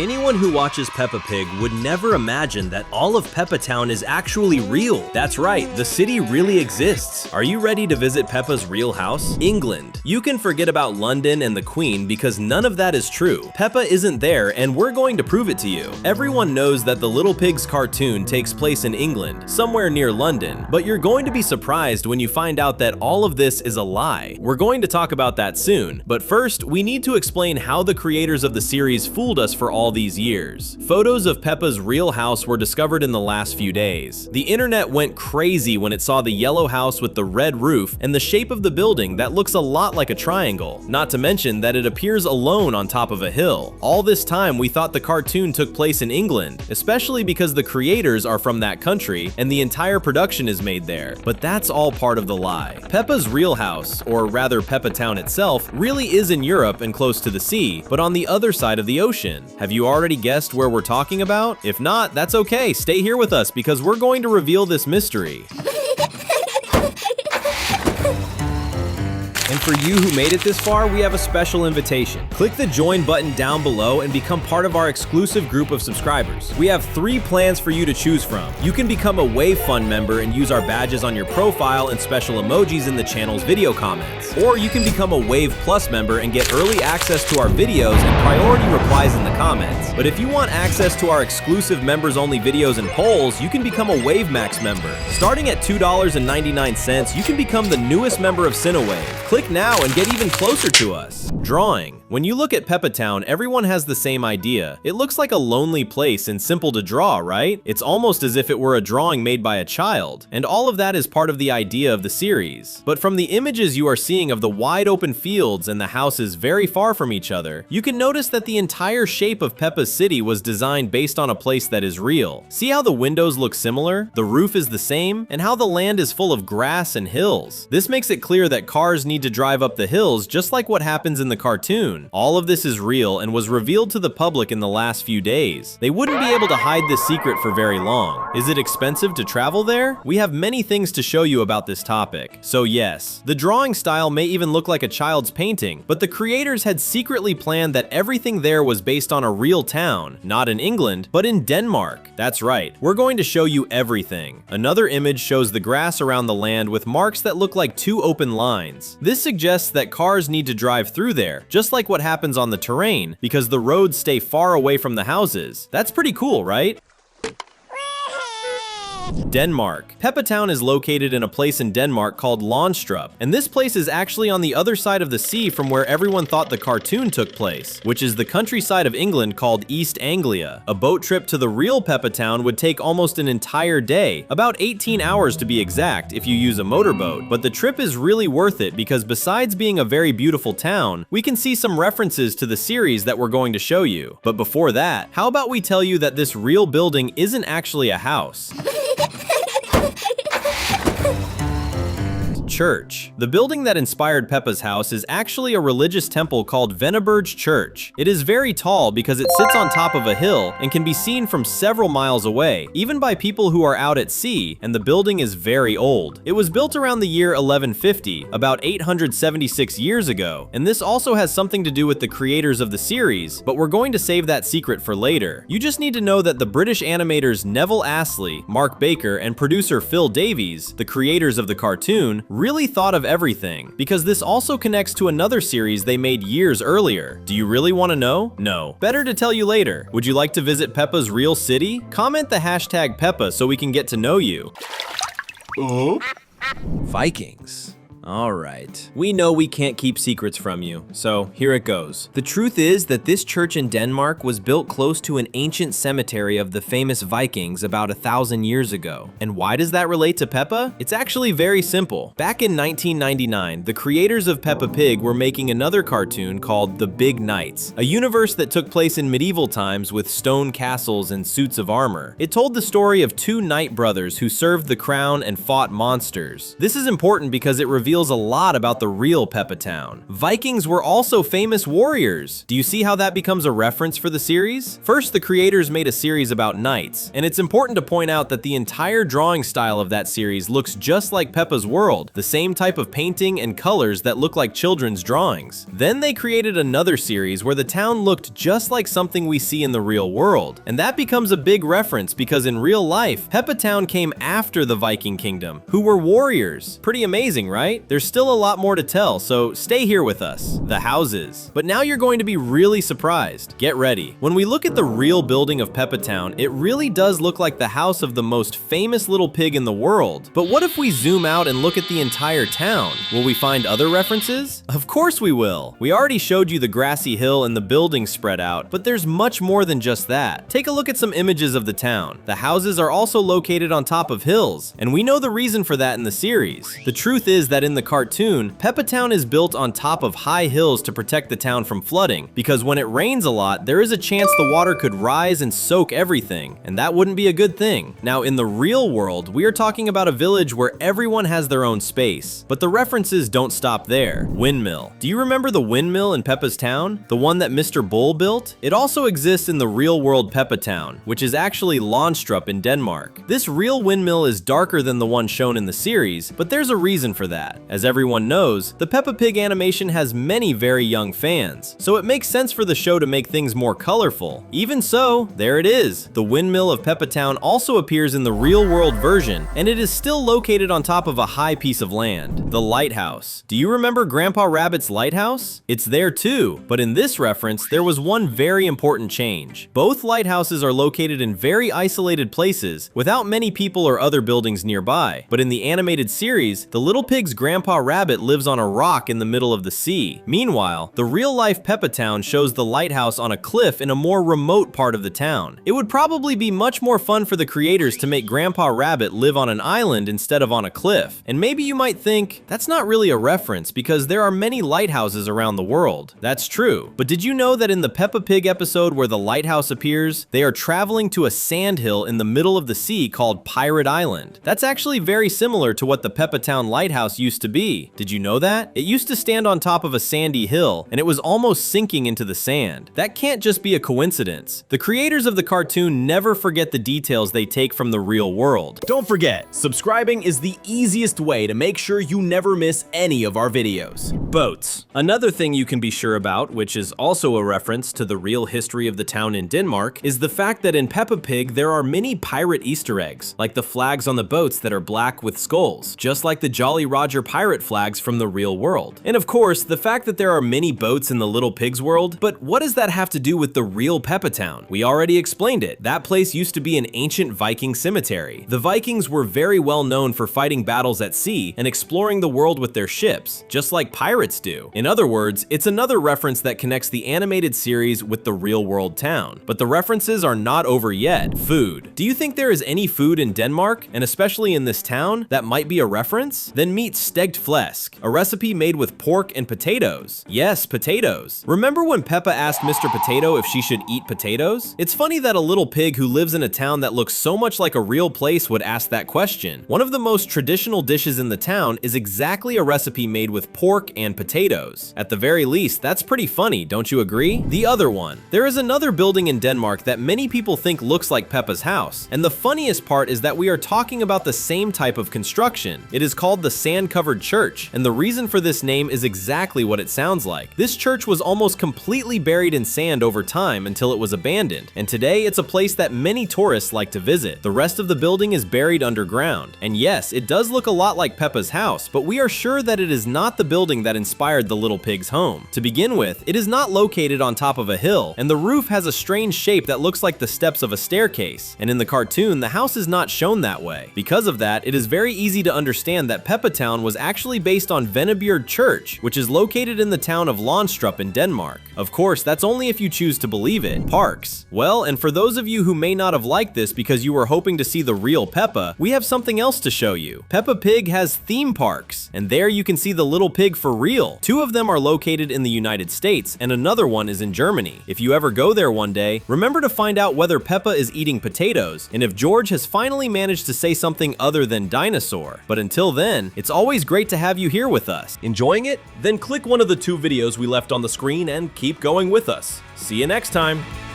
Anyone who watches Peppa Pig would never imagine that all of Peppa Town is actually real. That's right, the city really exists. Are you ready to visit Peppa's real house? England. You can forget about London and the Queen because none of that is true. Peppa isn't there and we're going to prove it to you. Everyone knows that the Little Pigs cartoon takes place in England, somewhere near London, but you're going to be surprised when you find out that all of this is a lie. We're going to talk about that soon, but first, we need to explain how the creators of the series fooled us for all these years. Photos of Peppa's real house were discovered in the last few days. The internet went crazy when it saw the yellow house with the red roof and the shape of the building that looks a lot like a triangle, not to mention that it appears alone on top of a hill. All this time we thought the cartoon took place in England, especially because the creators are from that country and the entire production is made there, but that's all part of the lie. Peppa's real house, or rather Peppa Town itself, really is in Europe and close to the sea, but on the other side of the ocean. Have you already guessed where we're talking about? If not, that's okay, stay here with us because we're going to reveal this mystery. And for you who made it this far, we have a special invitation. Click the join button down below and become part of our exclusive group of subscribers. We have 3 plans for you to choose from. You can become a Wave Fund member and use our badges on your profile and special emojis in the channel's video comments. Or you can become a Wave Plus member and get early access to our videos and priority replies in the comments. But if you want access to our exclusive members-only videos and polls, you can become a Wave Max member. Starting at $2.99, you can become the newest member of Cinewave. Click now and get even closer to us. Drawing. When you look at Peppa Town, everyone has the same idea. It looks like a lonely place and simple to draw, right? It's almost as if it were a drawing made by a child. And all of that is part of the idea of the series. But from the images you are seeing of the wide open fields and the houses very far from each other, you can notice that the entire shape of Peppa's city was designed based on a place that is real. See how the windows look similar, the roof is the same, and how the land is full of grass and hills. This makes it clear that cars need to drive up the hills just like what happens in the cartoon. All of this is real and was revealed to the public in the last few days. They wouldn't be able to hide this secret for very long. Is it expensive to travel there? We have many things to show you about this topic. So yes, the drawing style may even look like a child's painting, but the creators had secretly planned that everything there was based on a real town, not in England, but in Denmark. That's right, we're going to show you everything. Another image shows the grass around the land with marks that look like 2 open lines. This suggests that cars need to drive through there, just like what happens on the terrain, because the roads stay far away from the houses. That's pretty cool, right? Denmark. Peppa Town is located in a place in Denmark called Landstrup, and this place is actually on the other side of the sea from where everyone thought the cartoon took place, which is the countryside of England called East Anglia. A boat trip to the real Peppa Town would take almost an entire day, about 18 hours to be exact if you use a motorboat, but the trip is really worth it because besides being a very beautiful town, we can see some references to the series that we're going to show you. But before that, how about we tell you that this real building isn't actually a house? Church. The building that inspired Peppa's house is actually a religious temple called Sandcovered Church. It is very tall because it sits on top of a hill and can be seen from several miles away, even by people who are out at sea, and the building is very old. It was built around the year 1150, about 876 years ago, and this also has something to do with the creators of the series, but we're going to save that secret for later. You just need to know that the British animators Neville Astley, Mark Baker, and producer Phil Davies, the creators of the cartoon, really thought of everything, because this also connects to another series they made years earlier. Do you really want to know? No. Better to tell you later. Would you like to visit Peppa's real city? Comment the hashtag Peppa so we can get to know you. Vikings. Alright, we know we can't keep secrets from you, so here it goes. The truth is that this church in Denmark was built close to an ancient cemetery of the famous Vikings about 1,000 years ago. And why does that relate to Peppa? It's actually very simple. Back in 1999, the creators of Peppa Pig were making another cartoon called The Big Knights, a universe that took place in medieval times with stone castles and suits of armor. It told the story of 2 knight brothers who served the crown and fought monsters. This is important because it reveals reveals a lot about the real Peppa Town. Vikings were also famous warriors. Do you see how that becomes a reference for the series? First, the creators made a series about knights, and it's important to point out that the entire drawing style of that series looks just like Peppa's world, the same type of painting and colors that look like children's drawings. Then they created another series where the town looked just like something we see in the real world, and that becomes a big reference because in real life, Peppa Town came after the Viking Kingdom, who were warriors. Pretty amazing, right? There's still a lot more to tell, so stay here with us. The houses. But now you're going to be really surprised. Get ready. When we look at the real building of Peppa Town, it really does look like the house of the most famous little pig in the world. But what if we zoom out and look at the entire town? Will we find other references? Of course we will. We already showed you the grassy hill and the buildings spread out, but there's much more than just that. Take a look at some images of the town. The houses are also located on top of hills, and we know the reason for that in the series. The truth is that in the cartoon, Peppa Town is built on top of high hills to protect the town from flooding, because when it rains a lot, there is a chance the water could rise and soak everything, and that wouldn't be a good thing. Now, in the real world, we are talking about a village where everyone has their own space, but the references don't stop there. Windmill. Do you remember the windmill in Peppa's town? The one that Mr. Bull built? It also exists in the real-world Peppa Town, which is actually Landstrup in Denmark. This real windmill is darker than the one shown in the series, but there's a reason for that. As everyone knows, the Peppa Pig animation has many very young fans, so it makes sense for the show to make things more colorful. Even so, there it is. The windmill of Peppa Town also appears in the real-world version, and it is still located on top of a high piece of land. The Lighthouse. Do you remember Grandpa Rabbit's lighthouse? It's there too, but in this reference, there was one very important change. Both lighthouses are located in very isolated places, without many people or other buildings nearby. But in the animated series, the little pig's Grandpa Rabbit lives on a rock in the middle of the sea. Meanwhile, the real-life Peppa Town shows the lighthouse on a cliff in a more remote part of the town. It would probably be much more fun for the creators to make Grandpa Rabbit live on an island instead of on a cliff. And maybe you might think, that's not really a reference because there are many lighthouses around the world. That's true. But did you know that in the Peppa Pig episode where the lighthouse appears, they are traveling to a sandhill in the middle of the sea called Pirate Island? That's actually very similar to what the Peppa Town lighthouse used to be. Did you know that? It used to stand on top of a sandy hill, and it was almost sinking into the sand. That can't just be a coincidence. The creators of the cartoon never forget the details they take from the real world. Don't forget, subscribing is the easiest way to make sure you never miss any of our videos. Boats. Another thing you can be sure about, which is also a reference to the real history of the town in Denmark, is the fact that in Peppa Pig there are many pirate Easter eggs, like the flags on the boats that are black with skulls, just like the Jolly Roger pirate flags from the real world. And of course, the fact that there are many boats in the Little Pig's world, but what does that have to do with the real Peppa Town? We already explained it. That place used to be an ancient Viking cemetery. The Vikings were very well known for fighting battles at sea and exploring the world with their ships, just like pirates do. In other words, it's another reference that connects the animated series with the real world town. But the references are not over yet. Food. Do you think there is any food in Denmark, and especially in this town, that might be a reference? Then meet stegt flæsk, a recipe made with pork and potatoes. Yes, potatoes. Remember when Peppa asked Mr. Potato if she should eat potatoes? It's funny that a little pig who lives in a town that looks so much like a real place would ask that question. One of the most traditional dishes in the town is exactly a recipe made with pork and potatoes. At the very least, that's pretty funny, don't you agree? The other one. There is another building in Denmark that many people think looks like Peppa's house, and the funniest part is that we are talking about the same type of construction. It is called the Sandcovered Church, and the reason for this name is exactly what it sounds like. This church was almost completely buried in sand over time until it was abandoned, and today it's a place that many tourists like to visit. The rest of the building is buried underground, and yes, it does look a lot like Peppa's house, but we are sure that it is not the building that inspired the little pig's home. To begin with, it is not located on top of a hill, and the roof has a strange shape that looks like the steps of a staircase, and in the cartoon, the house is not shown that way. Because of that, it is very easy to understand that Peppa Town was actually based on Windmill Church, which is located in the town of Landstrup in Denmark. Of course, that's only if you choose to believe it. Parks. Well, and for those of you who may not have liked this because you were hoping to see the real Peppa, we have something else to show you. Peppa Pig has theme parks, and there you can see the little pig for real. Two of them are located in the United States, and another one is in Germany. If you ever go there one day, remember to find out whether Peppa is eating potatoes, and if George has finally managed to say something other than dinosaur. But until then, it's always always great to have you here with us. Enjoying it? Then click one of the 2 videos we left on the screen and keep going with us. See you next time!